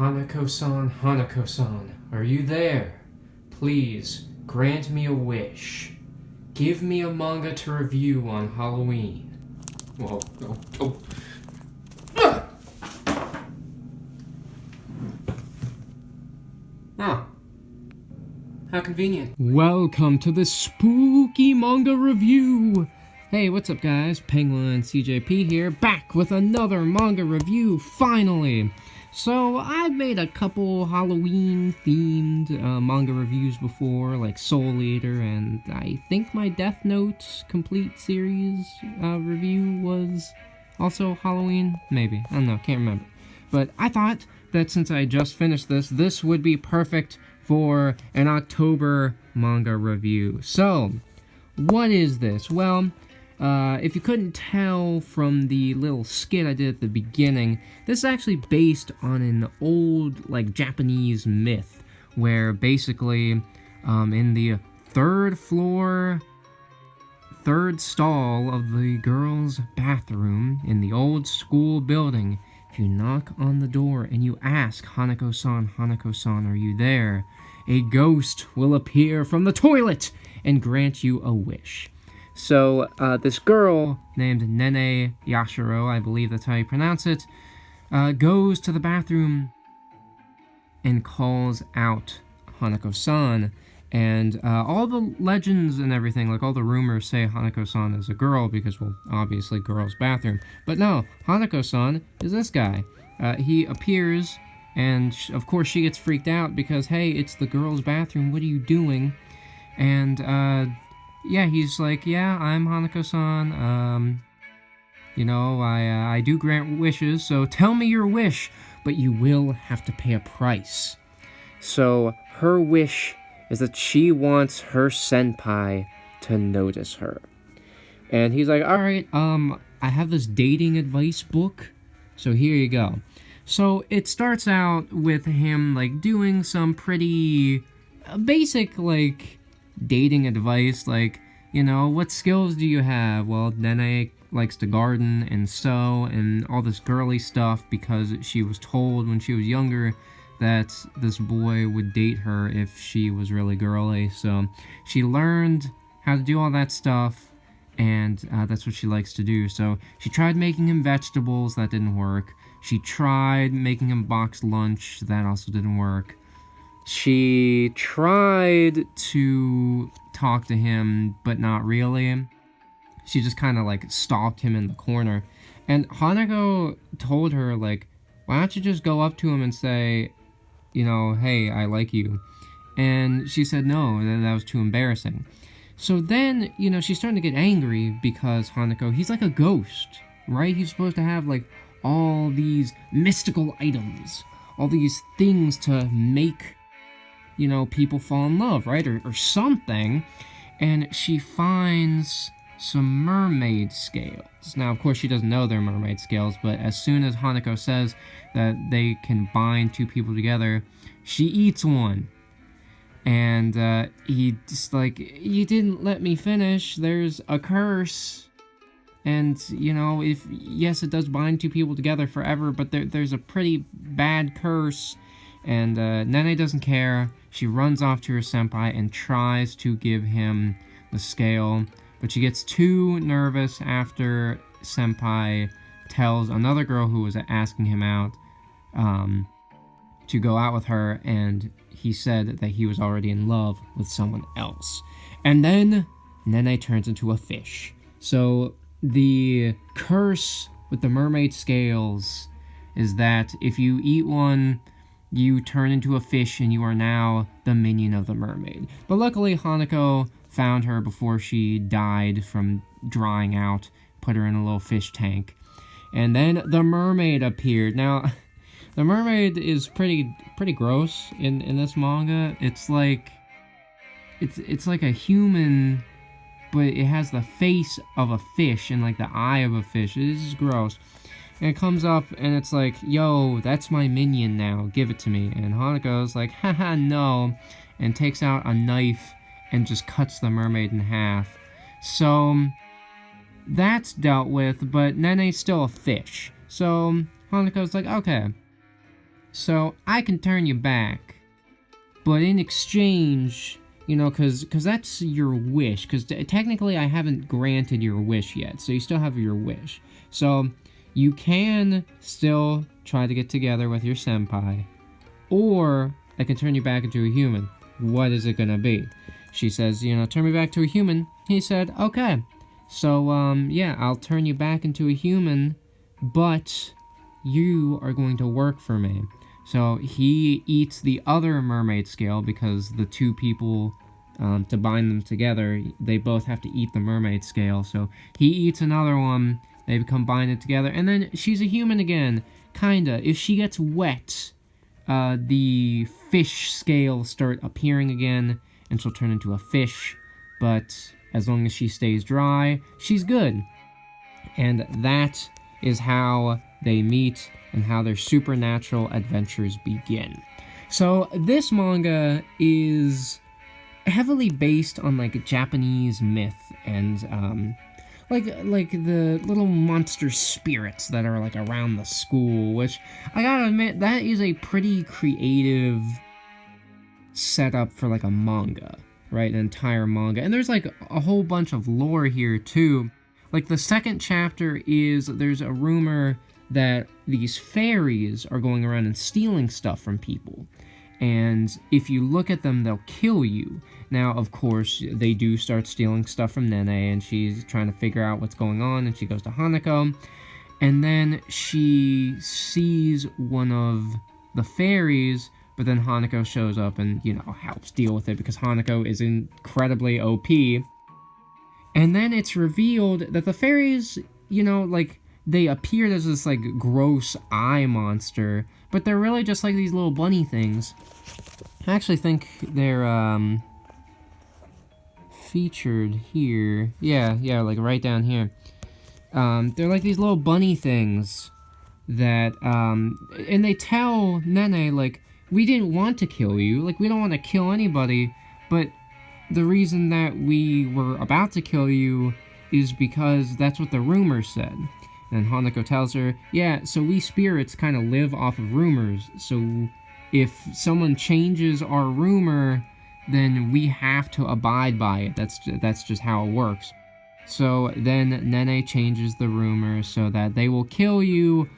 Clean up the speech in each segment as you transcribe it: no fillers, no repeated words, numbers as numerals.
Hanako-san, Hanako-san, are you there? Please, grant me a wish. Give me a manga to review on Halloween. Whoa, oh. Ah! Huh. How convenient. Welcome to the spooky manga review. Hey, what's up guys? Penguin CJP here, back with another manga review, finally. So, I've made a couple Halloween-themed manga reviews before, like Soul Eater, and I think my Death Note complete series review was also Halloween? Maybe. I don't know, can't remember. But I thought that since I just finished this would be perfect for an October manga review. So, what is this? Well, if you couldn't tell from the little skit I did at the beginning, this is actually based on an old, like, Japanese myth, where basically, in the third stall of the girls' bathroom in the old school building, if you knock on the door and you ask, Hanako-san, Hanako-san, are you there? A ghost will appear from the toilet and grant you a wish. So, this girl named Nene Yashiro, I believe that's how you pronounce it, goes to the bathroom and calls out Hanako-san. And all the legends and everything, like all the rumors say Hanako-san is a girl because, well, obviously girl's bathroom. But no, Hanako-san is this guy. He appears, and of course she gets freaked out because, hey, it's the girl's bathroom, what are you doing? And, yeah, he's like, yeah, I'm Hanako-san, you know, I do grant wishes, so tell me your wish, but you will have to pay a price. So, her wish is that she wants her senpai to notice her. And he's like, alright, I have this dating advice book, so here you go. So, it starts out with him, like, doing some pretty basic, like, dating advice, like, you know, what skills do you have? Well, Nene likes to garden and sew and all this girly stuff because she was told when she was younger that this boy would date her if she was really girly. So she learned how to do all that stuff, and that's what she likes to do. So she tried making him vegetables, that didn't work. She tried making him boxed lunch, that also didn't work. She tried to talk to him, but not really. She just kind of, like, stalked him in the corner. And Hanako told her, like, why don't you just go up to him and say, you know, hey, I like you. And she said no, that was too embarrassing. So then, you know, she's starting to get angry because Hanako, he's like a ghost, right? He's supposed to have, like, all these mystical items, all these things to make, you know, people fall in love, right? Or something. And she finds some mermaid scales. Now, of course, she doesn't know they're mermaid scales, but as soon as Hanako says that they can bind two people together, she eats one. And he just like, you didn't let me finish. There's a curse. And, you know, yes, it does bind two people together forever, but there's a pretty bad curse. And Nene doesn't care. She runs off to her senpai and tries to give him the scale, but she gets too nervous after senpai tells another girl who was asking him out to go out with her, and he said that he was already in love with someone else. And then Nene turns into a fish. So the curse with the mermaid scales is that if you eat one, you turn into a fish and you are now the minion of the mermaid. But luckily, Hanako found her before she died from drying out, put her in a little fish tank. And then the mermaid appeared. Now, the mermaid is pretty gross in this manga. It's like a human, but it has the face of a fish and like the eye of a fish. This is gross. And it comes up, and it's like, yo, that's my minion now, give it to me. And Hanako's like, haha, no, and takes out a knife and just cuts the mermaid in half. So, that's dealt with, but Nene's still a fish. So, Hanako's like, okay, So I can turn you back, but in exchange, you know, because that's your wish, because technically I haven't granted your wish yet, so you still have your wish. So you can still try to get together with your senpai, or I can turn you back into a human. What is it gonna be? She says, you know, turn me back to a human. He said, okay. So, yeah, I'll turn you back into a human, but you are going to work for me. So he eats the other mermaid scale because the two people, to bind them together, they both have to eat the mermaid scale. So he eats another one, they become binded together, and then she's a human again. Kinda. If she gets wet, the fish scales start appearing again, and she'll turn into a fish, but as long as she stays dry, she's good. And that is how they meet and how their supernatural adventures begin. So this manga is heavily based on like Japanese myth and like the little monster spirits that are like around the school, which I gotta admit, that is a pretty creative setup for like a manga, right? An entire manga. And there's like a whole bunch of lore here too. Like the second chapter is, there's a rumor that these fairies are going around and stealing stuff from people. And if you look at them, they'll kill you. Now, of course, they do start stealing stuff from Nene, and she's trying to figure out what's going on, and she goes to Hanako. And then she sees one of the fairies, but then Hanako shows up and, you know, helps deal with it because Hanako is incredibly OP. And then it's revealed that the fairies, you know, like, they appeared as this, like, gross eye monster, but they're really just like these little bunny things. I actually think they're, featured here. Yeah, like right down here. They're like these little bunny things that, and they tell Nene, like, we didn't want to kill you, like, we don't want to kill anybody, but the reason that we were about to kill you is because that's what the rumor said. And Hanako tells her, yeah, so we spirits kind of live off of rumors, so if someone changes our rumor, then we have to abide by it. That's just how it works. So then Nene changes the rumor so that they will kill you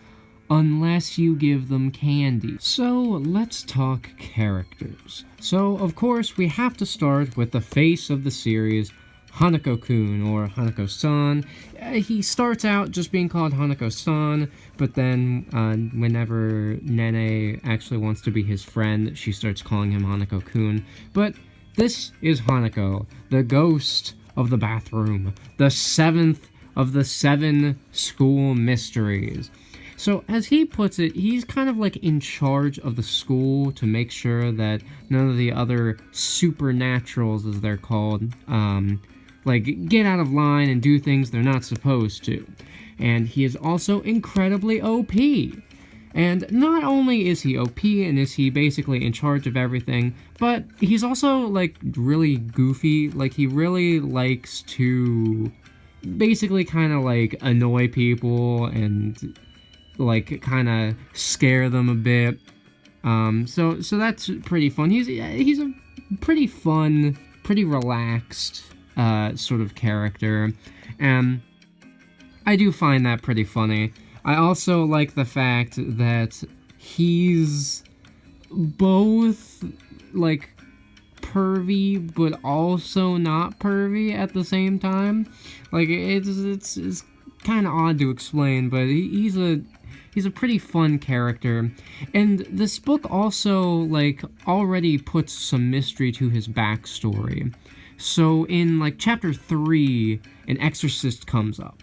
unless you give them candy. So let's talk characters. So of course we have to start with the face of the series, Hanako-Kun, or Hanako-san. He starts out just being called Hanako-san, but then whenever Nene actually wants to be his friend, she starts calling him Hanako-Kun. But this is Hanako, the ghost of the bathroom, the seventh of the 7 school mysteries. So as he puts it, he's kind of like in charge of the school to make sure that none of the other supernaturals, as they're called, like, get out of line and do things they're not supposed to. And he is also incredibly OP. And not only is he OP and is he basically in charge of everything, but he's also, like, really goofy. Like, he really likes to basically kind of, like, annoy people and, like, kind of scare them a bit. So that's pretty fun. He's a pretty fun, pretty relaxed sort of character, and I do find that pretty funny. I also like the fact that he's both, like, pervy, but also not pervy at the same time. Like, it's kind of odd to explain, but he's a pretty fun character. And this book also, like, already puts some mystery to his backstory. So in, like, chapter 3, an exorcist comes up.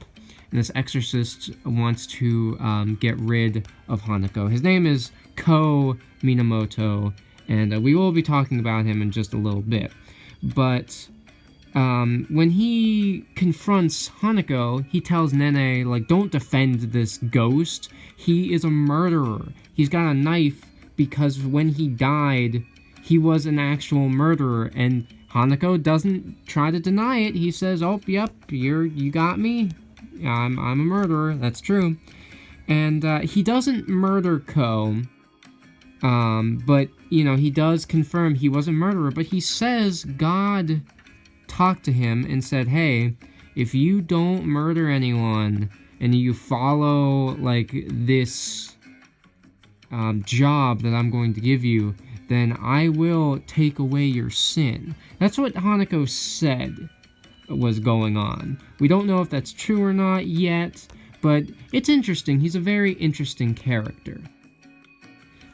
And this exorcist wants to get rid of Hanako. His name is Minamoto, and we will be talking about him in just a little bit. But when he confronts Hanako, he tells Nene, like, don't defend this ghost. He is a murderer. He's got a knife because when he died, he was an actual murderer, and Hanako doesn't try to deny it. He says, oh, yep, you got me. I'm a murderer. That's true. And he doesn't murder Ko, But, he does confirm he was a murderer, but he says God talked to him and said, hey, if you don't murder anyone and you follow, like, this job that I'm going to give you, then I will take away your sin. That's what Hanako said was going on. We don't know if that's true or not yet, but it's interesting. He's a very interesting character.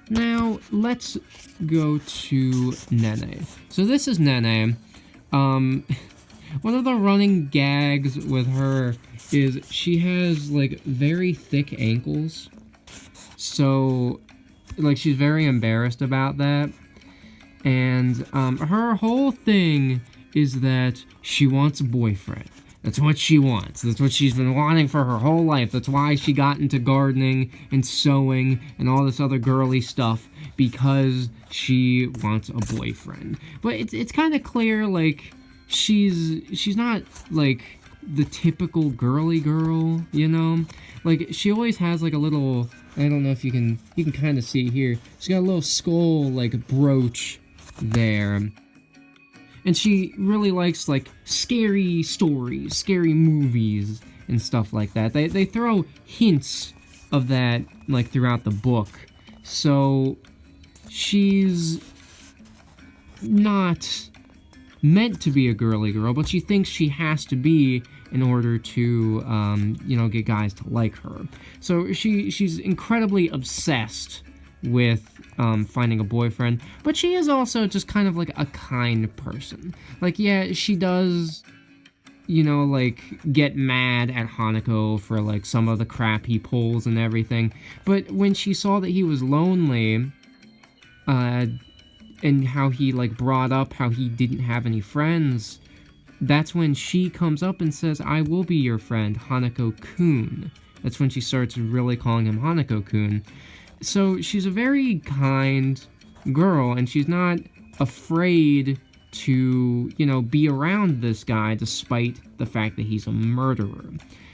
Now, let's go to Nene. So this is Nene. One of the running gags with her is she has, like, very thick ankles. So, like, she's very embarrassed about that. And her whole thing is that she wants a boyfriend. That's what she wants. That's what she's been wanting for her whole life. That's why she got into gardening and sewing and all this other girly stuff, because she wants a boyfriend. But it's kind of clear, like, she's not, like, the typical girly girl, Like, she always has, like, a little, I don't know if you can kind of see here. She's got a little skull, like, brooch there. And she really likes, like, scary stories, scary movies, and stuff like that. They throw hints of that, like, throughout the book. So, she's not meant to be a girly girl, but she thinks she has to be in order to, get guys to like her. So, she's incredibly obsessed with finding a boyfriend, but she is also just kind of like a kind person. Like, yeah, she does, like, get mad at Hanako for, like, some of the crap he pulls and everything, but when she saw that he was lonely, and how he, like, brought up how he didn't have any friends, that's when she comes up and says, I will be your friend, Hanako-Kun. That's when she starts really calling him Hanako-Kun. So she's a very kind girl, and she's not afraid to, be around this guy despite the fact that he's a murderer.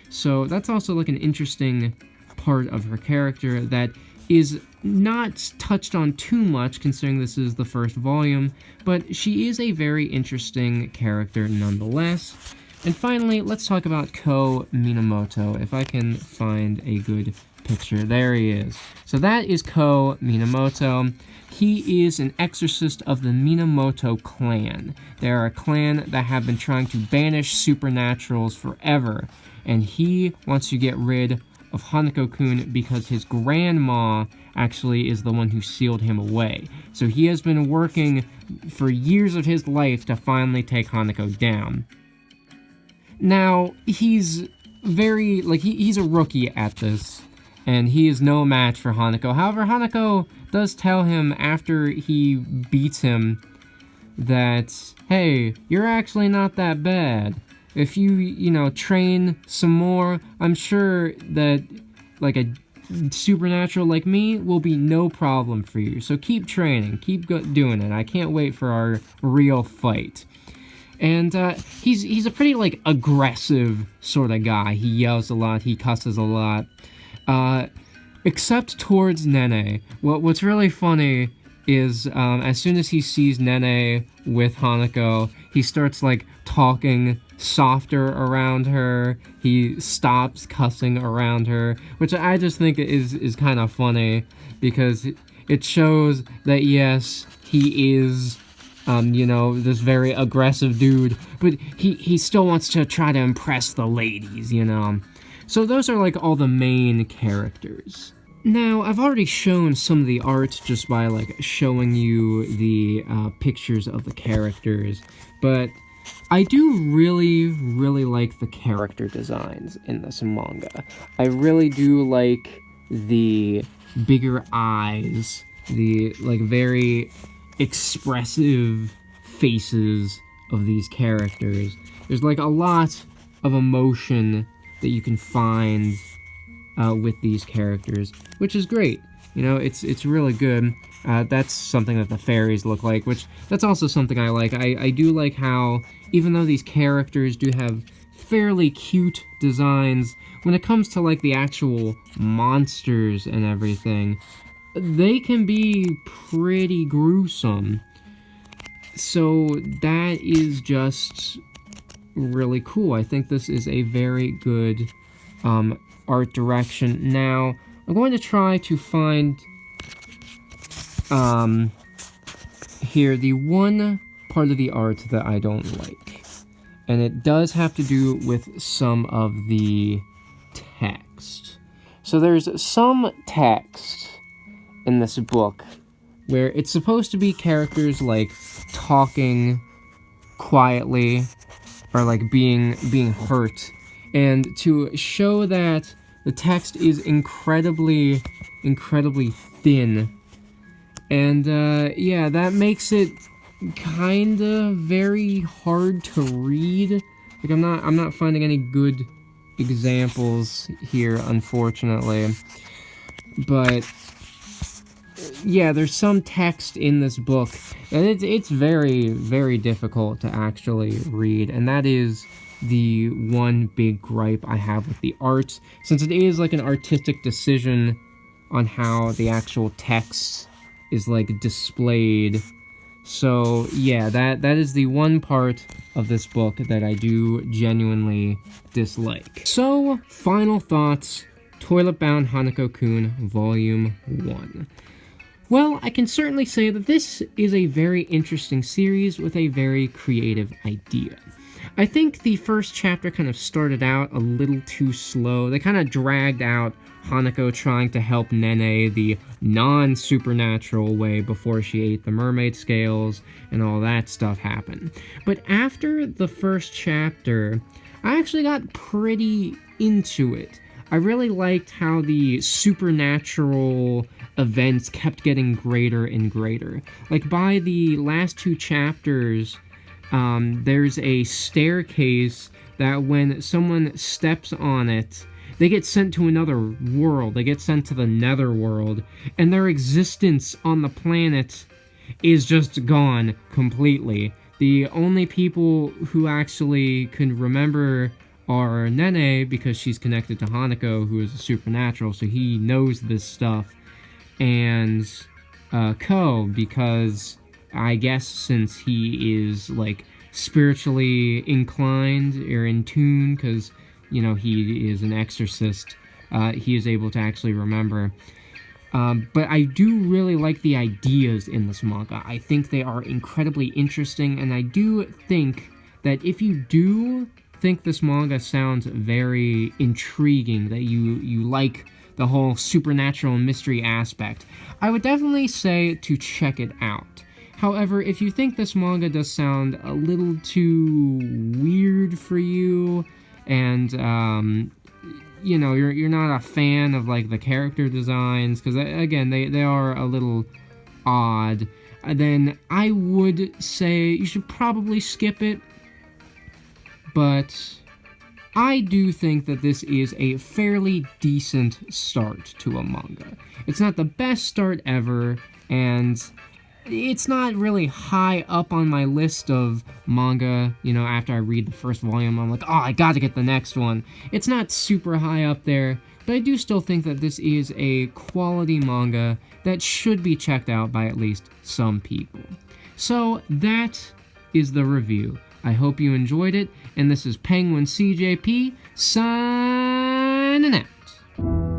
So that's also, like, an interesting part of her character that is not touched on too much, considering this is the first volume, but she is a very interesting character nonetheless. And finally, let's talk about Ko Minamoto, if I can find a good picture. There he is. So that is Ko Minamoto. He is an exorcist of the Minamoto clan. They are a clan that have been trying to banish supernaturals forever, and he wants to get rid of Hanako-Kun because his grandma actually is the one who sealed him away. So he has been working for years of his life to finally take Hanako down. Now, he's very, like, he's a rookie at this, and he is no match for Hanako. However, Hanako does tell him after he beats him that, hey, you're actually not that bad. If you, train some more, I'm sure that, like, a supernatural like me will be no problem for you. So keep training, keep doing it. I can't wait for our real fight. And he's a pretty, like, aggressive sort of guy. He yells a lot, he cusses a lot. Except towards Nene. What's really funny is as soon as he sees Nene with Hanako, he starts, like, talking softer around her. He stops cussing around her, which I just think is kind of funny, because it shows that, yes, he is this very aggressive dude, but he still wants to try to impress the ladies, So those are, like, all the main characters. Now, I've already shown some of the art just by, like, showing you the pictures of the characters, but I do really, really like the character designs in this manga. I really do like the bigger eyes, the, like, very expressive faces of these characters. There's, like, a lot of emotion that you can find with these characters, which is great. It's really good. That's something that the fairies look like, which that's also something I like. I do like how, even though these characters do have fairly cute designs, when it comes to, like, the actual monsters and everything, they can be pretty gruesome. So that is just really cool. I think this is a very good art direction. Now, I'm going to try to find here the one part of the art that I don't like. And it does have to do with some of the text. So there's some text in this book where it's supposed to be characters like talking quietly or like being hurt, and to show that the text is incredibly thin, and yeah, that makes it kind of very hard to read. Like I'm not finding any good examples here, unfortunately. But yeah, there's some text in this book, and it's very difficult to actually read, and that is the one big gripe I have with the art, since it is like an artistic decision on how the actual text is like displayed. So yeah, that is the one part of this book that I do genuinely dislike. So, final thoughts, Toilet Bound Hanako-Kun Volume 1. Well, I can certainly say that this is a very interesting series with a very creative idea. I think the first chapter kind of started out a little too slow. They kind of dragged out Hanako trying to help Nene the non-supernatural way before she ate the mermaid scales and all that stuff happened. But after the first chapter, I actually got pretty into it. I really liked how the supernatural events kept getting greater and greater. Like, by the last two chapters, there's a staircase that when someone steps on it, they get sent to another world. They get sent to the netherworld, and their existence on the planet is just gone completely. The only people who actually can remember are Nene, because she's connected to Hanako, who is a supernatural, so he knows this stuff, and Ko, because I guess since he is like spiritually inclined or in tune, because you know he is an exorcist, he is able to actually remember. But I do really like the ideas in this manga. I think they are incredibly interesting, and I do think that if you do think this manga sounds very intriguing, that you like the whole supernatural mystery aspect, I would definitely say to check it out. However, if you think this manga does sound a little too weird for you, and you know, you're not a fan of like the character designs, because again they are a little odd, then I would say you should probably skip it. But I do think that this is a fairly decent start to a manga. It's not the best start ever, and it's not really high up on my list of manga. You know, after I read the first volume, I'm like, oh, I gotta get the next one. It's not super high up there, but I do still think that this is a quality manga that should be checked out by at least some people. So that is the review. I hope you enjoyed it, and this is Penguin CJP, signing out.